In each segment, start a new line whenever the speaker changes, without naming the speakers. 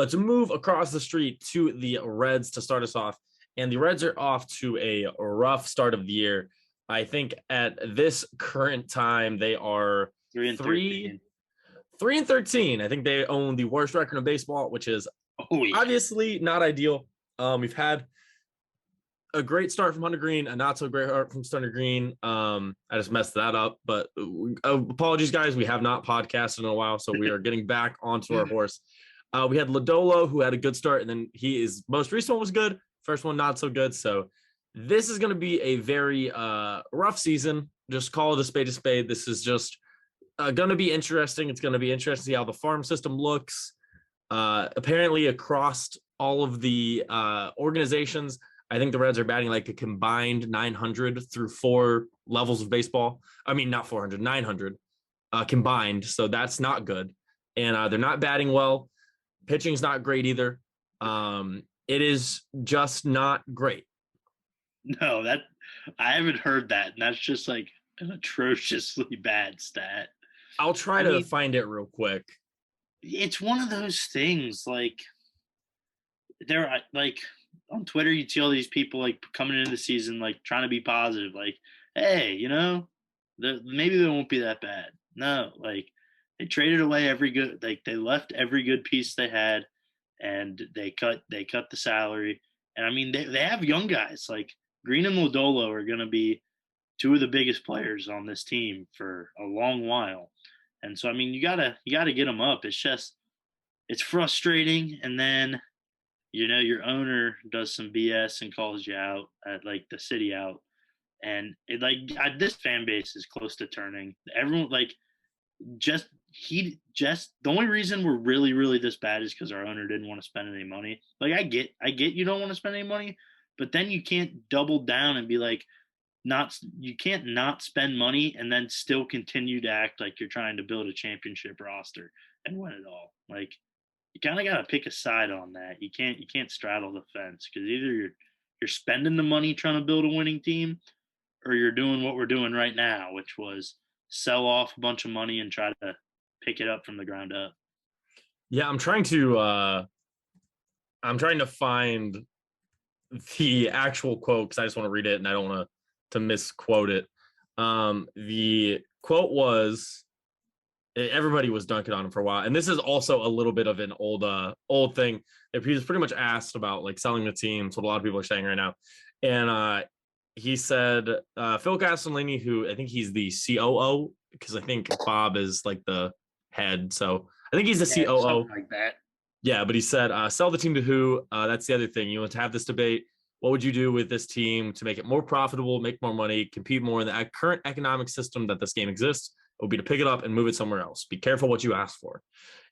Let's move across the street to the Reds to start us off. And the Reds are off to a rough start of the year. I think at this current time, they are
3-13.
3-13. I think they own the worst record in baseball, which is obviously not ideal. We've had a great start from Hunter Green, a not so great start from Stunner Green. I just messed that up, but apologies, guys. We have not podcasted in a while, so we are getting back onto our horse. We had Lodolo, who had a good start, and then his most recent one was good. First one, not so good. So this is going to be a very rough season. Just call it a spade a spade. This is just going to be interesting. It's going to be interesting to see how the farm system looks. Apparently, across all of the organizations, I think the Reds are batting like a combined 900 through 4 levels of baseball. I mean, not 400, 900 combined. So that's not good. And they're not batting well. Pitching's not great either. It is just not great.
No, I haven't heard that. And that's just like an atrociously bad stat.
I'll try to find it real quick.
It's one of those things like they're like on Twitter, you see all these people like coming into the season, like trying to be positive, like, hey, maybe they won't be that bad. No, like they traded away they left every good piece they had, and they cut the salary. And I mean, they have young guys like Green and Lodolo are going to be two of the biggest players on this team for a long while. And so, I mean, you gotta get them up. It's frustrating. And then, your owner does some BS and calls you out at like the city out. And this fan base is close to turning. Everyone the only reason we're really, really this bad is because our owner didn't want to spend any money. Like I get you don't want to spend any money, but then you can't double down and be like, you can't not spend money and then still continue to act like you're trying to build a championship roster and win it all. Like you kind of got to pick a side on that. You can't straddle the fence because either you're spending the money trying to build a winning team, or you're doing what we're doing right now, which was sell off a bunch of money and try to pick it up from the ground up.
Yeah, I'm trying to find the actual quote because I just want to read it and I don't want to misquote it. The quote was, everybody was dunking on him for a while, and this is also a little bit of an old thing. He was pretty much asked about like selling the team. That's what a lot of people are saying right now, and he said Phil Castellini, who I think he's the COO because I think Bob is like the head, so I think he's the COO,
like that.
Yeah, but he said, sell the team to who? That's the other thing. You want to have this debate. What would you do with this team to make it more profitable, make more money, compete more in the current economic system that this game exists? It would be to pick it up and move it somewhere else. Be careful what you ask for.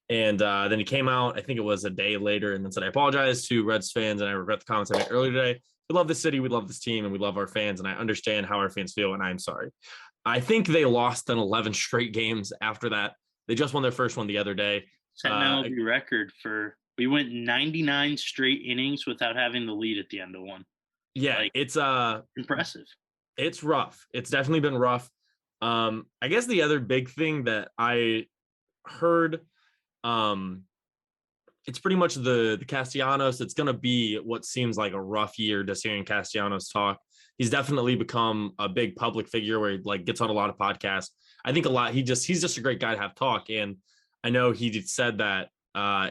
And then he came out, I think it was a day later, and then said, I apologize to Reds fans, and I regret the comments I made earlier today. We love this city, we love this team, and we love our fans, and I understand how our fans feel, and I'm sorry. I think they lost in 11 straight games after that. They just won their first one the other day.
Set an MLB record we went 99 straight innings without having the lead at the end of one.
Yeah, it's
impressive.
It's rough. It's definitely been rough. I guess the other big thing that I heard, it's pretty much the Castellanos. It's going to be what seems like a rough year just hearing Castellanos talk. He's definitely become a big public figure where he like gets on a lot of podcasts. I think a lot. He's just a great guy to have talk. And I know he said that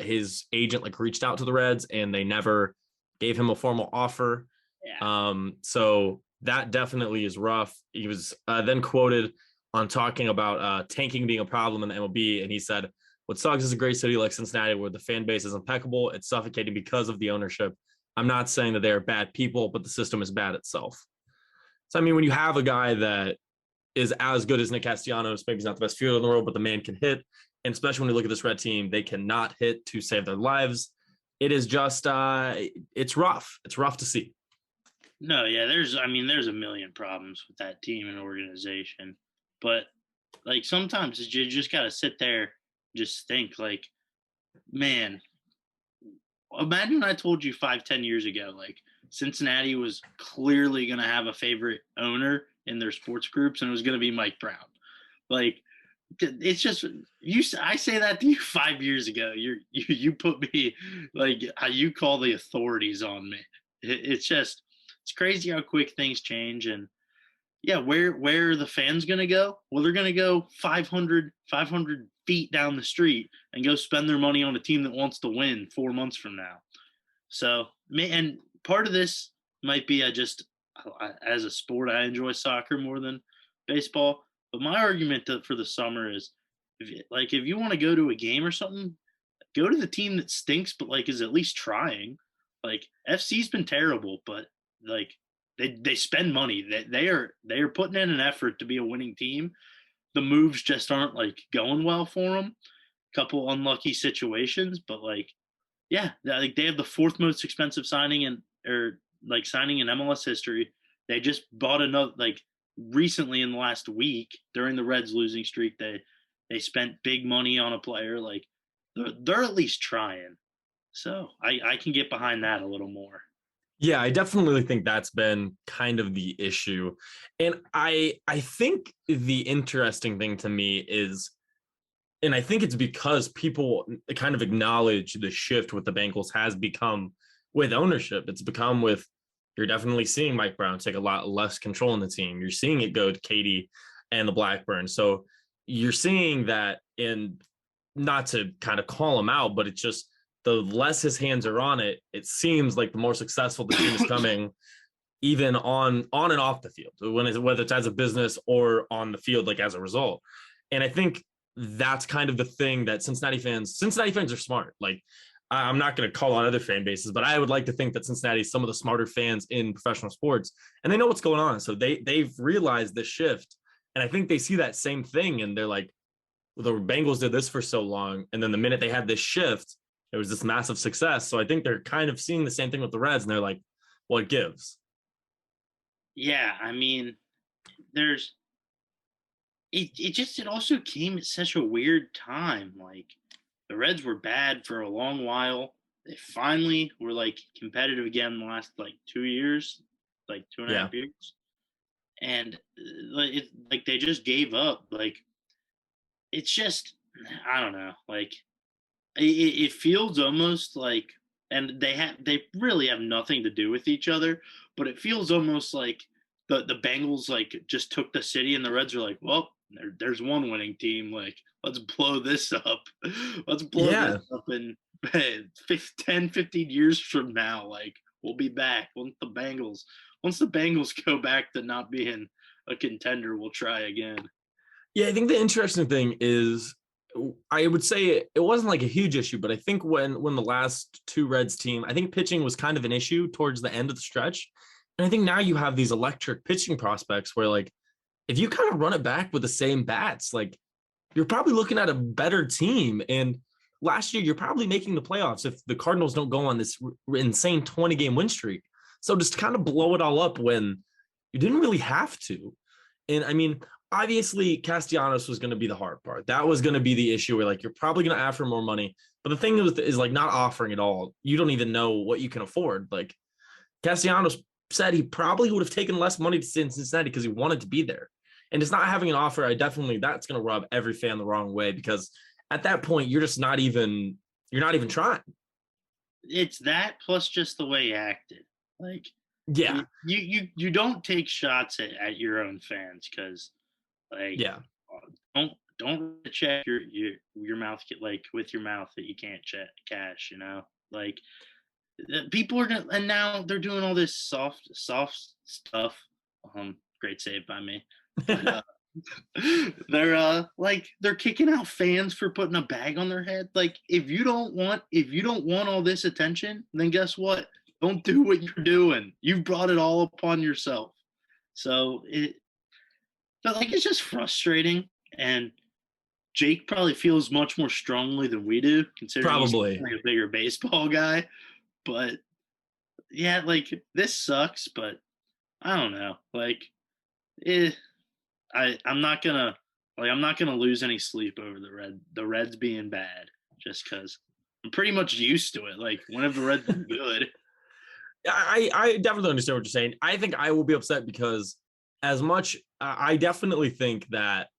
his agent like reached out to the Reds and they never gave him a formal offer. Yeah. So that definitely is rough. He was then quoted on talking about tanking being a problem in the MLB. And he said, what sucks is a great city like Cincinnati where the fan base is impeccable. It's suffocating because of the ownership. I'm not saying that they're bad people, but the system is bad itself. So, I mean, when you have a guy that is as good as Nick Castellanos, maybe he's not the best fielder in the world, but the man can hit. And especially when you look at this Red team, they cannot hit to save their lives. It is just, it's rough. It's rough to see.
No, yeah, there's a million problems with that team and organization. But, like, sometimes you just got to sit there, just think, like, man, imagine I told you 5-10 years ago, like, Cincinnati was clearly going to have a favorite owner in their sports groups, and it was going to be Mike Brown. Like, It's just you. I say that to you 5 years ago. You put me like how you call the authorities on me. It's crazy how quick things change. And yeah, where are the fans gonna go? Well, they're gonna go 500 feet down the street and go spend their money on a team that wants to win 4 months from now. So, and part of this might be as a sport, I enjoy soccer more than baseball. But my argument for the summer is, if you want to go to a game or something, go to the team that stinks, but like is at least trying. Like FC's been terrible, but like they spend money. They are putting in an effort to be a winning team. The moves just aren't like going well for them. Couple unlucky situations, but like yeah, like they have the fourth most expensive signing signing in MLS history. They just bought another like recently in the last week during the Reds losing streak. They spent big money on a player. Like they're at least trying. So I can get behind that a little more.
Yeah, I definitely think that's been kind of the issue. And I think the interesting thing to me is, and I think it's because people kind of acknowledge the shift what the Bengals has become with ownership. It's become with, you're definitely seeing Mike Brown take a lot less control in the team. You're seeing it go to Katie and the Blackburn. So you're seeing that, and not to kind of call him out, but it's just the less his hands are on it, it seems like the more successful the team is coming, even on and off the field, whether it's as a business or on the field, like as a result. And I think that's kind of the thing that Cincinnati fans are smart. Like, I'm not going to call on other fan bases, but I would like to think that Cincinnati is some of the smarter fans in professional sports, and they know what's going on. So they've realized this shift. And I think they see that same thing. And they're like, well, the Bengals did this for so long. And then the minute they had this shift, it was this massive success. So I think they're kind of seeing the same thing with the Reds. And they're like, well, it gives.
Yeah. I mean, there's, it also came at such a weird time. Like the Reds were bad for a long while. They finally were like competitive again in the last like 2 years, like two and a half years. And like they just gave up. Like it's just, I don't know. Like it feels almost like, and they really have nothing to do with each other, but it feels almost like the Bengals like just took the city, and the Reds are like, well, there's one winning team. Like, let's blow this up. Let's blow this up in 10, 15 years from now. Like, we'll be back. Once the Bengals go back to not being a contender, we'll try again.
Yeah, I think the interesting thing is, I would say it wasn't like a huge issue, but I think when the last two Reds team, I think pitching was kind of an issue towards the end of the stretch. And I think now you have these electric pitching prospects where, like, if you kind of run it back with the same bats, like, you're probably looking at a better team. And last year, you're probably making the playoffs if the Cardinals don't go on this insane 20-game win streak. So just kind of blow it all up when you didn't really have to. And I mean, obviously, Castellanos was going to be the hard part. That was going to be the issue where, like, you're probably going to offer more money. But the thing is like not offering at all. You don't even know what you can afford. Like, Castellanos said he probably would have taken less money to stay in Cincinnati because he wanted to be there. And just not having an offer, that's going to rub every fan the wrong way, because at that point, you're not even trying.
It's that plus just the way he acted. Like,
yeah,
you don't take shots at your own fans, because like,
yeah,
don't check your mouth, like with your mouth that you can't check cash, like people are gonna, and now they're doing all this soft stuff. Great save by me. But, they're kicking out fans for putting a bag on their head. Like, if you don't want all this attention, then guess what? Don't do what you're doing. You've brought it all upon yourself. So it's just frustrating. And Jake probably feels much more strongly than we do, considering he's like a bigger baseball guy. But yeah, like, this sucks, but I don't know. Like, I'm not gonna lose any sleep over the Reds being bad, just because I'm pretty much used to it. Like, whenever the Reds been good.
I definitely understand what you're saying. I think I will be upset because, as much I definitely think that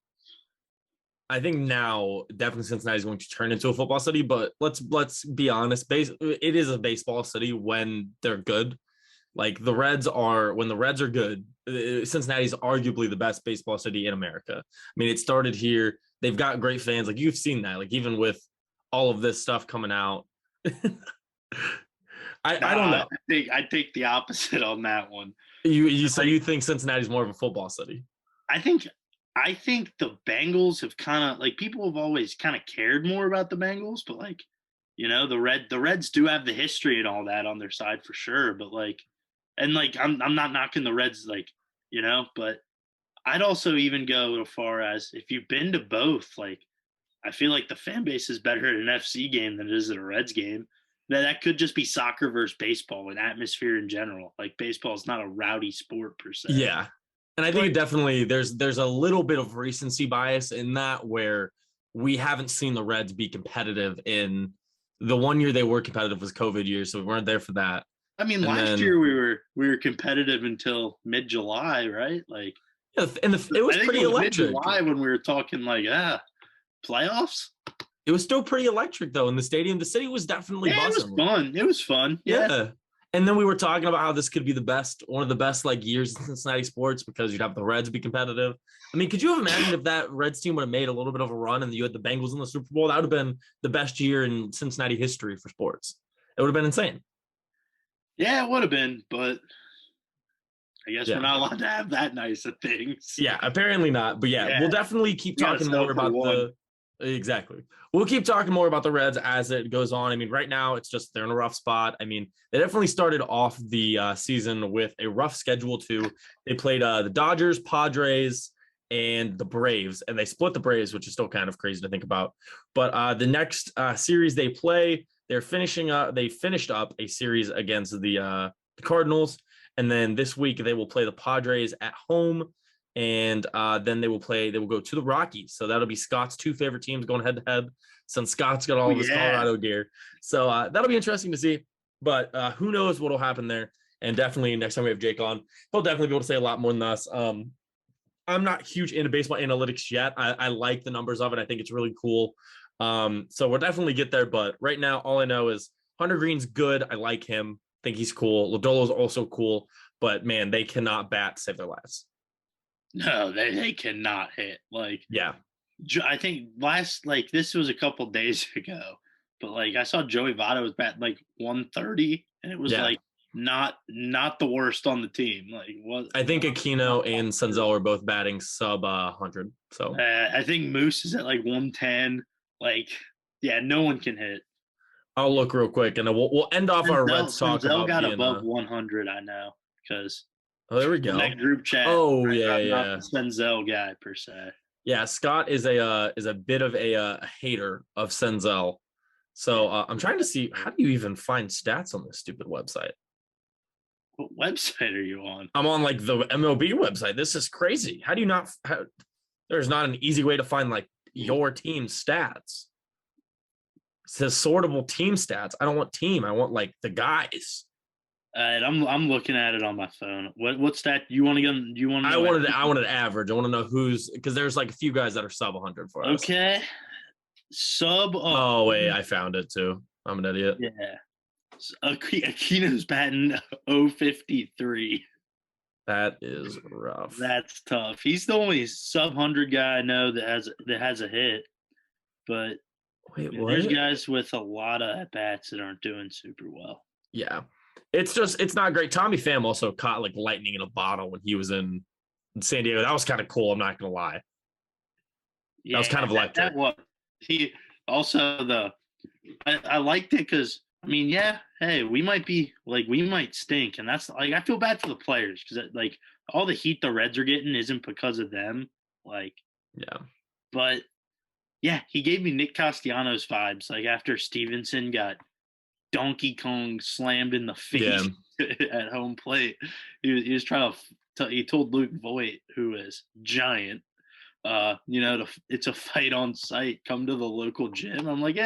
I think now definitely Cincinnati is going to turn into a football city, but let's be honest, it is a baseball city when they're good. Like when the Reds are good, Cincinnati is arguably the best baseball city in America. I mean, it started here. They've got great fans. Like you've seen that. Like even with all of this stuff coming out, I don't know.
I think the opposite on that one.
So you think Cincinnati's more of a football city?
I think the Bengals have kind of like people have always kind of cared more about the Bengals, but like the Reds do have the history and all that on their side for sure. But like, and like I'm not knocking the Reds, like but I'd also even go as far as if you've been to both, like I feel like the fan base is better at an FC game than it is at a Reds game. That could just be soccer versus baseball and atmosphere in general. Like baseball is not a rowdy sport per se.
Yeah. And I think it definitely there's a little bit of recency bias in that where we haven't seen the Reds be competitive in the one year they were competitive was COVID year, so we weren't there for that.
I mean, last year we were competitive until mid-July, right? Like
yeah, and it was pretty electric.
Mid-July when we were talking like playoffs.
It was still pretty electric though in the stadium. The city was definitely buzzing.
It was fun.
Yeah. And then we were talking about how this could be one of the best like years in Cincinnati sports because you'd have the Reds be competitive. I mean, could you have imagined if that Reds team would have made a little bit of a run and you had the Bengals in the Super Bowl? That would have been the best year in Cincinnati history for sports. It would have been insane.
Yeah, it would have been, but I guess we're not allowed to have that nice of things.
Yeah, apparently not. But we'll definitely keep talking more about Exactly. We'll keep talking more about the Reds as it goes on. I mean, right now it's just they're in a rough spot. I mean, they definitely started off the season with a rough schedule too. They played the Dodgers, Padres, and the Braves, and they split the Braves, which is still kind of crazy to think about. But the next series they play, they finished up a series against the Cardinals, and then this week they will play the Padres at home. And then they will go to the Rockies. So that'll be Scott's two favorite teams going head to head since Scott's got all of his Colorado gear. So that'll be interesting to see. But who knows what will happen there. And definitely next time we have Jake on, he'll definitely be able to say a lot more than us. I'm not huge into baseball analytics yet. I like the numbers of it. I think it's really cool. So we'll definitely get there. But right now, all I know is Hunter Green's good. I like him. I think he's cool. Lodolo's also cool. But, man, they cannot bat to save their lives.
No, they cannot hit. Like,
yeah,
I think this was a couple days ago, but like I saw Joey Votto was batting like 130, and it was like not the worst on the team. Like,
I think Aquino and Senzel are both batting sub 100. So
I think Moose is at like 110. Like, no one can hit.
I'll look real quick, and we'll end off our Reds talk.
Senzel got above 100. I know because.
Oh, there we go.
That group chat.
Oh,
I'm
yeah.
not the Senzel guy per se.
Yeah, Scott is a bit of a hater of Senzel. So I'm trying to see, how do you even find stats on this stupid website?
What website are you on?
I'm on like the MLB website. This is crazy. How do you not? There's not an easy way to find like your team's stats. It says sortable team stats. I don't want team. I want like the guys.
I'm looking at it on my phone. What stat you want to go? You want?
I wanted average. I want to know who's because there's like a few guys that are sub 100 for us.
Okay, sub.
Oh wait, I found it too. I'm an idiot.
Yeah, Aquino's batting 053.
That is rough.
That's tough. He's the only sub 100 guy I know that has a hit. But
wait, what?
There's guys with a lot of at bats that aren't doing super well.
Yeah. It's not great. Tommy Pham also caught like lightning in a bottle when he was in San Diego. That was kind of cool. I'm not going to lie. Yeah, that was kind of electric.
He also I liked it because, I mean, hey, we might stink. And that's like, I feel bad for the players because like all the heat the Reds are getting isn't because of them. Like,
yeah.
But yeah, he gave me Nick Castellanos vibes. Like after Stevenson got Donkey Kong slammed in the face at home plate. He was trying to. He told Luke Voigt, who is giant, it's a fight on site. Come to the local gym. I'm like,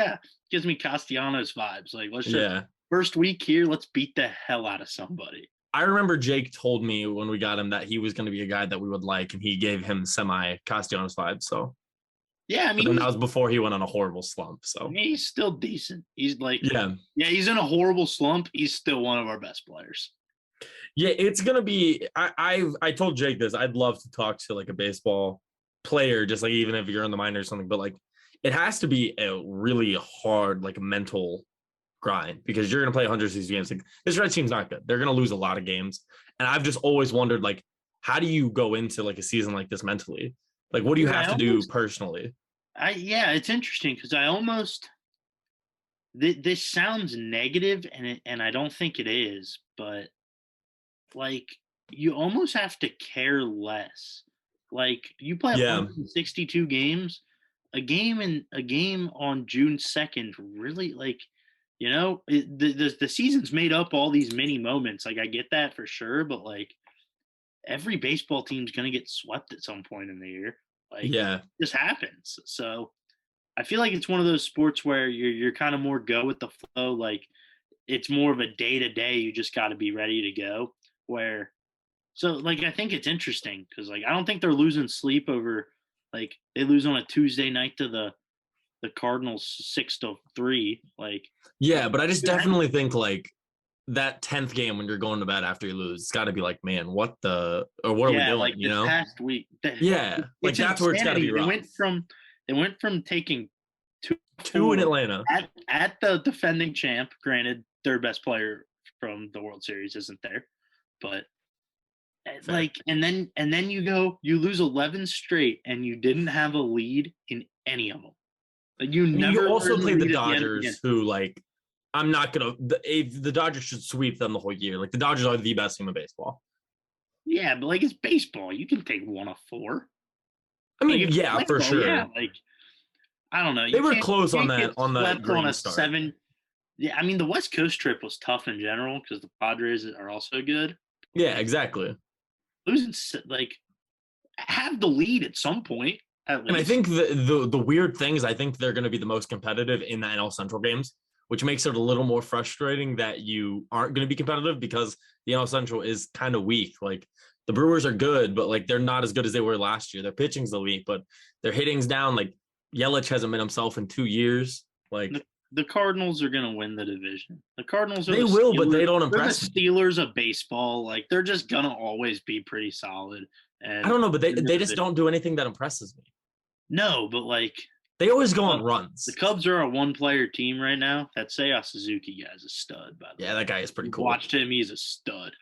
gives me Castellanos vibes. Like, let's just first week here, let's beat the hell out of somebody.
I remember Jake told me when we got him that he was going to be a guy that we would like, and he gave him semi Castellanos vibes. So
Yeah, I
But then
mean,
that was before he went on a horrible slump. So
he's still decent. He's like,
yeah.
yeah, he's in a horrible slump. He's still one of our best players.
Yeah, it's gonna be. I told Jake this. I'd love to talk to like a baseball player, just like even if you're in the minors or something. But like, it has to be a really hard like mental grind because you're gonna play 160 games. Like this Red team's not good. They're gonna lose a lot of games, and I've just always wondered like, how do you go into like a season like this mentally? Like, what do you have to do personally?
Yeah, it's interesting because I almost this sounds negative, and I don't think it is, but like you almost have to care less. Like you play
Yeah,
162 games, a game on June 2nd really like the season's made up all these mini moments. Like I get that for sure, but like every baseball team's gonna get swept at some point in the year. Like
yeah,
this happens. So I feel like it's one of those sports where you're kind of more go with the flow. Like it's more of a day to day. You just got to be ready to go. Where so like I think it's interesting because like I don't think they're losing sleep over like they lose on a Tuesday night to the Cardinals 6-3. Like
yeah. But I just definitely think like that 10th game when you're going to bed after you lose, it's got to be like, man, what the or what are we doing?
like
You
this
know?
past week.
Yeah, like that's where it's got to be rough.
They went from taking
Two in Atlanta
at the defending champ. Granted, their best player from the World Series isn't there, but
Fair.
like and then you lose 11 straight and you didn't have a lead in any of them. Like
You also played the Dodgers, who like I'm not gonna. The Dodgers should sweep them the whole year. Like the Dodgers are the best team in baseball.
Yeah, but like it's baseball. You can take 1 of 4.
I mean,
like,
yeah, for sure.
Yeah, like I don't know.
They were close on that green start.
7. Yeah, I mean the West Coast trip was tough in general because the Padres are also good.
Yeah, exactly.
Losing like have the lead at some point. At least.
And I think the weird thing is I think they're going to be the most competitive in the NL Central games, which makes it a little more frustrating that you aren't going to be competitive because the NL Central is kind of weak. Like the Brewers are good, but like they're not as good as they were last year. Their pitching's elite, but their hitting's down. Like Yelich hasn't been himself in 2 years. Like
the Cardinals are going to win the division. The Cardinals are
they will, but they don't impress.
They're the Steelers of baseball. Like they're just going to always be pretty solid. And
I don't know, but they just don't do anything that impresses me.
No, but like
they always go on runs.
The Cubs are a 1-player team right now. That Seiya Suzuki guy is a stud, by the way.
Yeah, that guy is pretty cool.
Watched him; he's a stud.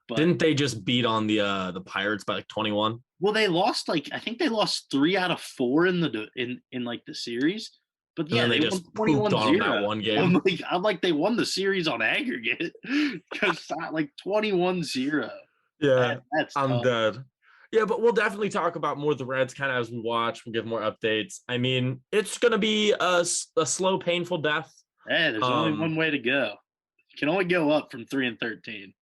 But didn't they just beat on the Pirates by like 21?
Well, they lost I think they lost 3 out of 4 in like the series. But yeah,
they just pooped on that one game.
I'm like they won the series on aggregate because like 21-0.
Yeah, I'm dead. Yeah, but we'll definitely talk about more of the Reds kind of as we watch. We'll give more updates. I mean, it's going to be a slow, painful death.
Hey, there's only one way to go. You can only go up from 3-13.